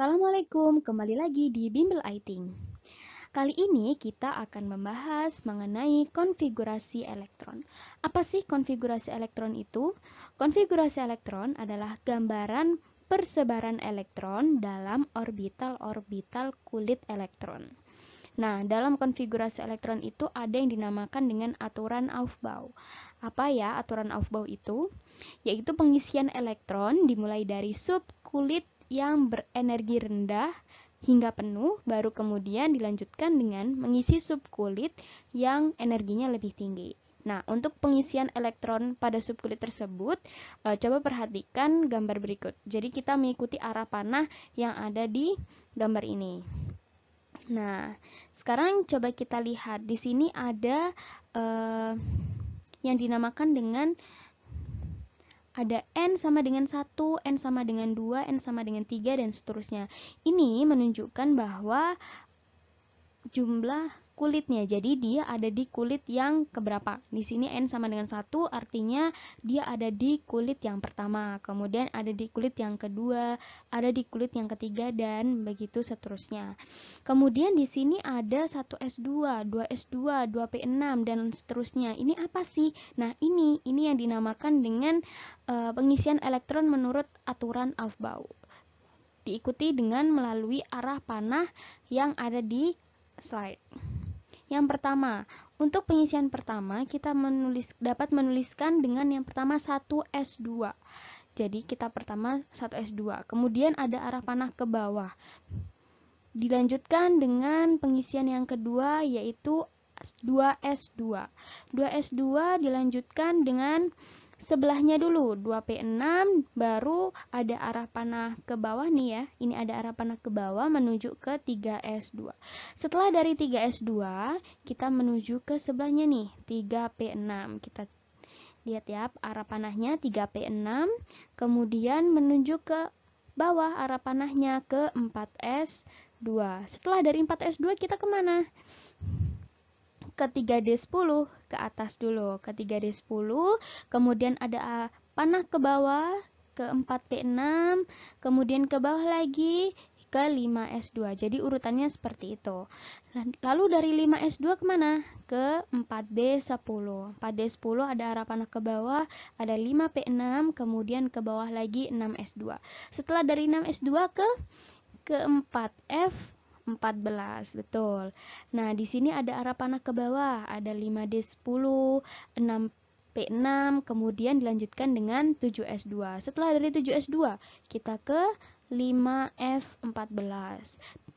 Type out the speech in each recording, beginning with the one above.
Assalamualaikum, kembali lagi di Bimbel IT. Kali ini kita akan membahas mengenai konfigurasi elektron. Apa sih konfigurasi elektron itu? Konfigurasi elektron adalah gambaran persebaran elektron dalam orbital-orbital kulit elektron. Nah, dalam konfigurasi elektron itu ada yang dinamakan dengan aturan Aufbau. Apa ya aturan Aufbau itu? Yaitu pengisian elektron dimulai dari subkulit yang berenergi rendah hingga penuh, baru kemudian dilanjutkan dengan mengisi subkulit yang energinya lebih tinggi. Nah, untuk pengisian elektron pada subkulit tersebut, coba perhatikan gambar berikut. Jadi kita mengikuti arah panah yang ada di gambar ini. Nah, sekarang coba kita lihat di sini ada yang dinamakan dengan ada N sama dengan 1, N sama dengan 2, N sama dengan 3, dan seterusnya. Ini menunjukkan bahwa jumlah kulitnya. Jadi dia ada di kulit yang keberapa. Di sini N sama dengan 1, artinya dia ada di kulit yang pertama. Kemudian ada di kulit yang kedua, ada di kulit yang ketiga, dan begitu seterusnya. Kemudian di sini ada 1s2, 2s2, 2p6, dan seterusnya. Ini apa sih? Nah, ini yang dinamakan dengan pengisian elektron menurut aturan Aufbau. Diikuti dengan melalui arah panah yang ada di slide. Yang pertama, untuk pengisian pertama kita dapat menuliskan dengan yang pertama 1s2. Jadi kita pertama 1s2. Kemudian ada arah panah ke bawah. Dilanjutkan dengan pengisian yang kedua yaitu 2s2. 2s2 dilanjutkan dengan sebelahnya dulu 2p6, baru ada arah panah ke bawah nih ya. Ini ada arah panah ke bawah menuju ke 3s2. Setelah dari 3s2 kita menuju ke sebelahnya nih 3p6. Kita lihat ya arah panahnya 3p6, kemudian menuju ke bawah arah panahnya ke 4s2. Setelah dari 4s2 kita kemana? Ke 3D10, ke atas dulu, ke 3D10, kemudian ada panah ke bawah, ke 4P6, kemudian ke bawah lagi, ke 5S2. Jadi urutannya seperti itu. Lalu dari 5S2 kemana? Ke 4D10. 4D10 ada arah panah ke bawah, ada 5P6, kemudian ke bawah lagi 6S2. Setelah dari 6S2 ke 4F 14, betul. Nah, di sini ada arah panah ke bawah, ada 5D10, 6P6, kemudian dilanjutkan dengan 7S2. Setelah dari 7S2, kita ke 5F14.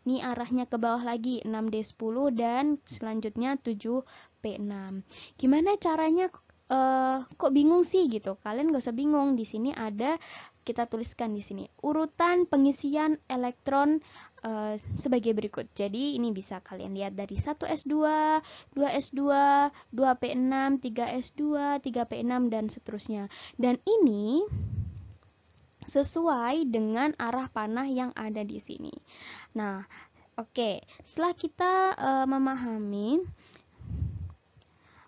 Ini arahnya ke bawah lagi, 6D10 dan selanjutnya 7P6. Gimana caranya? Kok bingung sih gitu? Kalian gak usah bingung. Di sini ada, kita tuliskan di sini urutan pengisian elektron sebagai berikut. Jadi ini bisa kalian lihat dari 1s2, 2s2, 2p6, 3s2, 3p6, dan seterusnya. Dan ini sesuai dengan arah panah yang ada di sini. Nah, oke. Setelah kita memahami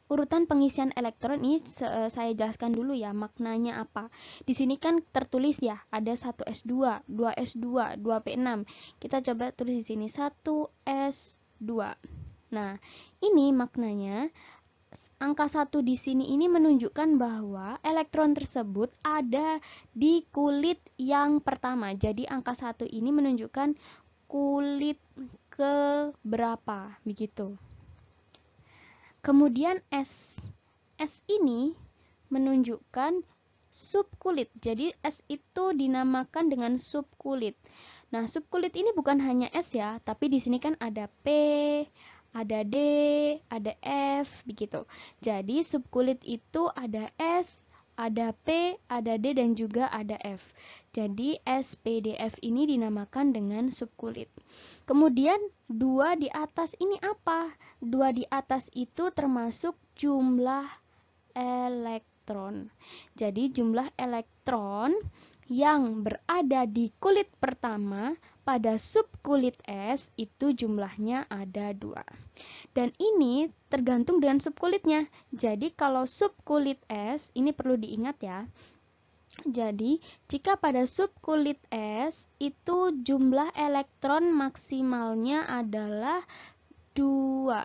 urutan pengisian elektron ini, saya jelaskan dulu ya maknanya apa. Di sini kan tertulis ya ada 1s2, 2s2, 2p6. Kita coba tulis di sini 1s2. Nah, ini maknanya angka 1 di sini ini menunjukkan bahwa elektron tersebut ada di kulit yang pertama. Jadi angka 1 ini menunjukkan kulit ke berapa begitu. Kemudian S ini menunjukkan subkulit. Jadi S itu dinamakan dengan subkulit. Nah, subkulit ini bukan hanya S ya, tapi di sini kan ada P, ada D, ada F begitu. Jadi subkulit itu ada S, ada P, ada D, dan juga ada F. Jadi SPDF ini dinamakan dengan subkulit. Kemudian 2 di atas ini apa? 2 di atas itu termasuk jumlah elektron. Jadi jumlah elektron yang berada di kulit pertama pada subkulit S itu jumlahnya ada 2. Dan ini tergantung dengan subkulitnya. Jadi kalau subkulit S, ini perlu diingat ya, Jadi, jika pada subkulit S itu jumlah elektron maksimalnya adalah 2.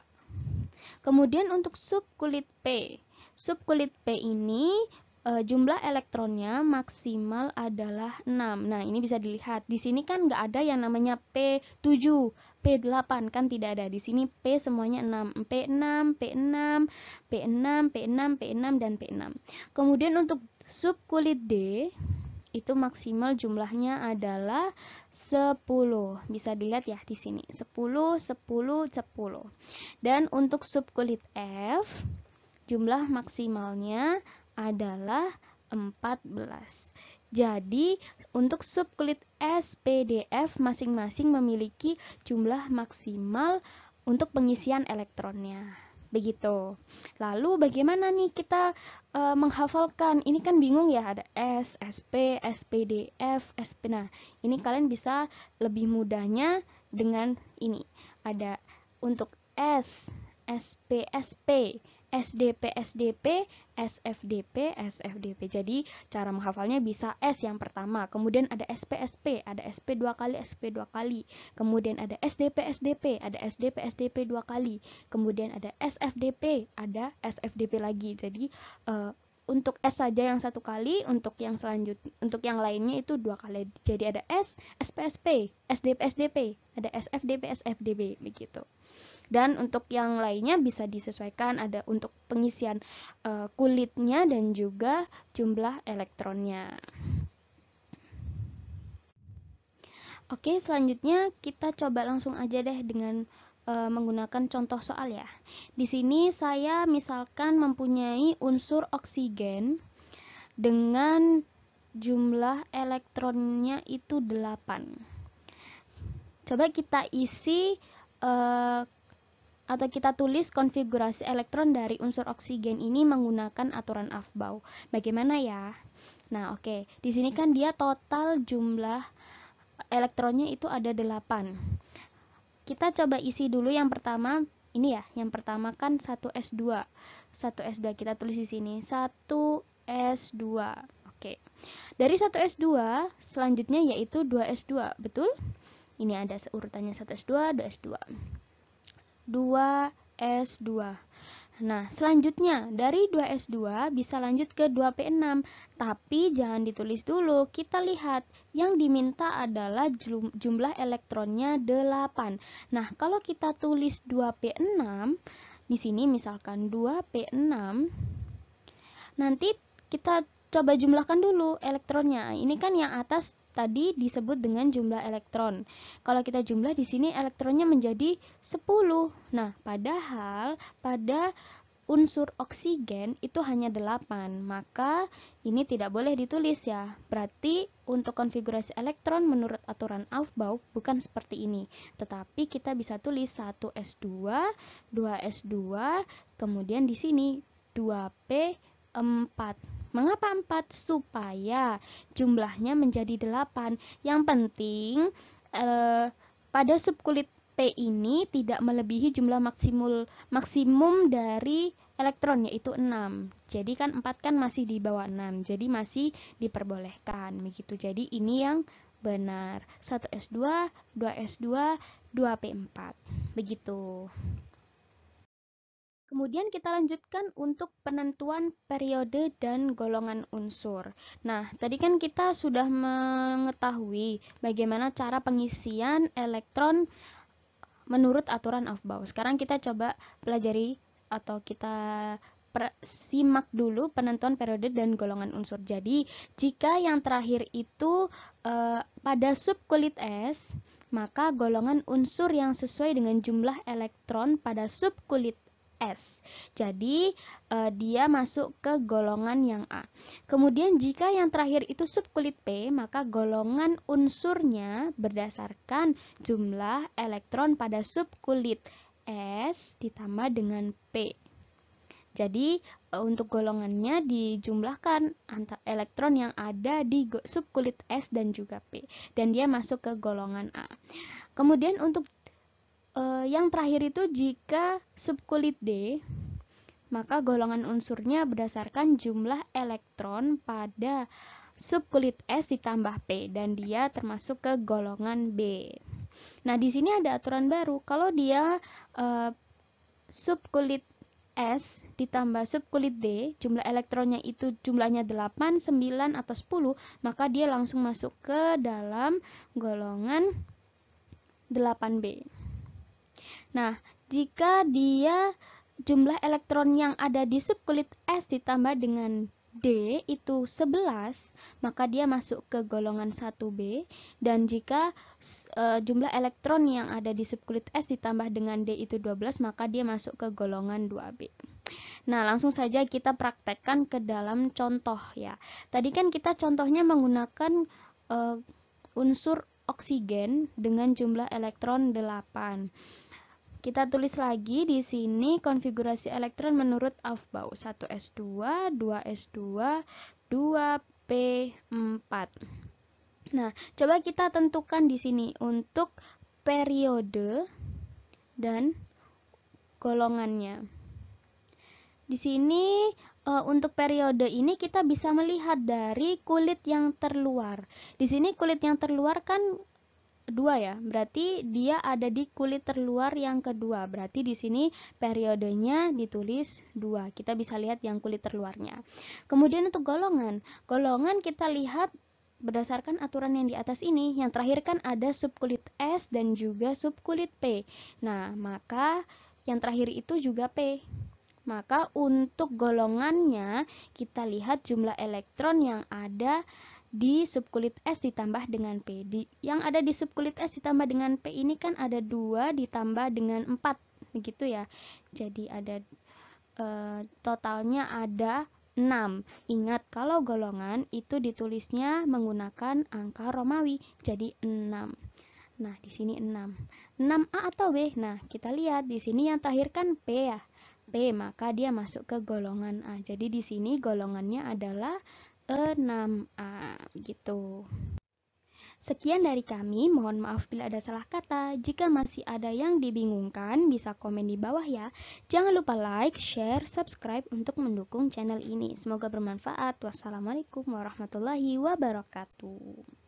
Kemudian untuk subkulit P. Subkulit P ini jumlah elektronnya maksimal adalah 6. Nah, ini bisa dilihat. Di sini kan nggak ada yang namanya P7, P8, kan tidak ada. Di sini P semuanya 6. P6, P6, P6, P6, P6, dan P6. Kemudian untuk subkulit D, itu maksimal jumlahnya adalah 10. Bisa dilihat ya di sini. 10, 10, 10. Dan untuk subkulit F, jumlah maksimalnya adalah 14. Jadi, untuk subkulit S, P, D, F masing-masing memiliki jumlah maksimal untuk pengisian elektronnya. Begitu. Lalu bagaimana nih kita menghafalkan? Ini kan bingung ya, ada S, SP, SPD, F, SP. Nah, ini kalian bisa lebih mudahnya dengan ini. Ada untuk S, SP, SP, SDP, SDP, SFDP, SFDP. Jadi cara menghafalnya bisa S yang pertama, kemudian ada SP, SP, ada SP 2 kali, SP 2 kali. Kemudian ada SDP, SDP, ada SDP, SDP 2 kali. Kemudian ada SFDP, ada SFDP lagi. Jadi untuk S saja yang 1 kali, untuk yang selanjutnya, untuk yang lainnya itu 2 kali. Jadi ada S, SP, SP, SDP, SDP, ada SFDP, SFDP begitu. Dan untuk yang lainnya bisa disesuaikan, ada untuk pengisian kulitnya dan juga jumlah elektronnya. Oke, selanjutnya kita coba langsung aja deh dengan menggunakan contoh soal ya. Di sini saya misalkan mempunyai unsur oksigen dengan jumlah elektronnya itu 8. Coba kita isi atau kita tulis konfigurasi elektron dari unsur oksigen ini menggunakan aturan Aufbau. Bagaimana ya? Nah, oke. Di sini kan dia total jumlah elektronnya itu ada 8. Kita coba isi dulu yang pertama. Ini ya, yang pertama kan 1s2. 1s2 kita tulis di sini. 1s2. Oke. Dari 1s2 selanjutnya yaitu 2s2, betul? Ini ada urutannya 1s2, 2s2. 2s2. Nah, selanjutnya dari 2s2 bisa lanjut ke 2p6, tapi jangan ditulis dulu. Kita lihat yang diminta adalah jumlah elektronnya 8. Nah, kalau kita tulis 2p6 di sini misalkan 2p6, nanti kita coba jumlahkan dulu elektronnya. Ini kan yang atas tadi disebut dengan jumlah elektron. Kalau kita jumlah di sini elektronnya menjadi 10. Nah, padahal pada unsur oksigen itu hanya 8. Maka ini tidak boleh ditulis ya. Berarti untuk konfigurasi elektron menurut aturan Aufbau bukan seperti ini. Tetapi kita bisa tulis 1s2, 2s2, kemudian di sini 2p4. Mengapa 4? Supaya jumlahnya menjadi 8. Yang penting pada subkulit P ini tidak melebihi jumlah maksimum dari elektron yaitu 6. Jadi kan 4 kan masih di bawah 6. Jadi masih diperbolehkan begitu. Jadi ini yang benar. 1s2, 2s2, 2p4. Begitu. Kemudian kita lanjutkan untuk penentuan periode dan golongan unsur. Nah, tadi kan kita sudah mengetahui bagaimana cara pengisian elektron menurut aturan Aufbau. Sekarang kita coba pelajari atau kita simak dulu penentuan periode dan golongan unsur. Jadi, jika yang terakhir itu pada subkulit S, maka golongan unsur yang sesuai dengan jumlah elektron pada subkulit S. Jadi dia masuk ke golongan yang A. Kemudian jika yang terakhir itu subkulit P, maka golongan unsurnya berdasarkan jumlah elektron pada subkulit S ditambah dengan P. Jadi untuk golongannya dijumlahkan antara elektron yang ada di subkulit S dan juga P. Dan dia masuk ke golongan A. Kemudian untuk yang terakhir itu jika subkulit D, maka golongan unsurnya berdasarkan jumlah elektron pada subkulit S ditambah P dan dia termasuk ke golongan B. Nah, di sini ada aturan baru. Kalau dia subkulit S ditambah subkulit D, jumlah elektronnya itu jumlahnya 8, 9, atau 10, maka dia langsung masuk ke dalam golongan 8B. Nah, jika dia jumlah elektron yang ada di subkulit S ditambah dengan D itu 11, maka dia masuk ke golongan 1B. Dan jika jumlah elektron yang ada di subkulit S ditambah dengan D itu 12, maka dia masuk ke golongan 2B. Nah, langsung saja kita praktekkan ke dalam contoh ya. Tadi kan kita contohnya menggunakan unsur oksigen dengan jumlah elektron 8. Kita tulis lagi di sini konfigurasi elektron menurut Aufbau. 1s2, 2s2, 2p4. Nah, coba kita tentukan di sini untuk periode dan golongannya. Di sini untuk periode ini kita bisa melihat dari kulit yang terluar. Di sini kulit yang terluar kan 2 ya, berarti dia ada di kulit terluar yang kedua. Berarti di sini periodenya ditulis 2. Kita bisa lihat yang kulit terluarnya. Kemudian untuk golongan kita lihat berdasarkan aturan yang di atas ini. Yang terakhir kan ada subkulit S dan juga subkulit P. Nah, maka yang terakhir itu juga P. Maka untuk golongannya kita lihat jumlah elektron yang ada di subkulit S ditambah dengan P. Yang ada di subkulit S ditambah dengan P ini kan ada 2 ditambah dengan 4, begitu ya. Jadi ada totalnya ada 6. Ingat kalau golongan itu ditulisnya menggunakan angka Romawi, jadi 6. Nah, di sini 6. 6A atau B? Nah, kita lihat di sini yang terakhir kan P ya. P, maka dia masuk ke golongan A. Jadi di sini golongannya adalah 6A gitu. Sekian dari kami, mohon maaf bila ada salah kata. Jika masih ada yang dibingungkan, bisa komen di bawah ya. Jangan lupa like, share, subscribe untuk mendukung channel ini. Semoga bermanfaat. Wassalamualaikum warahmatullahi wabarakatuh.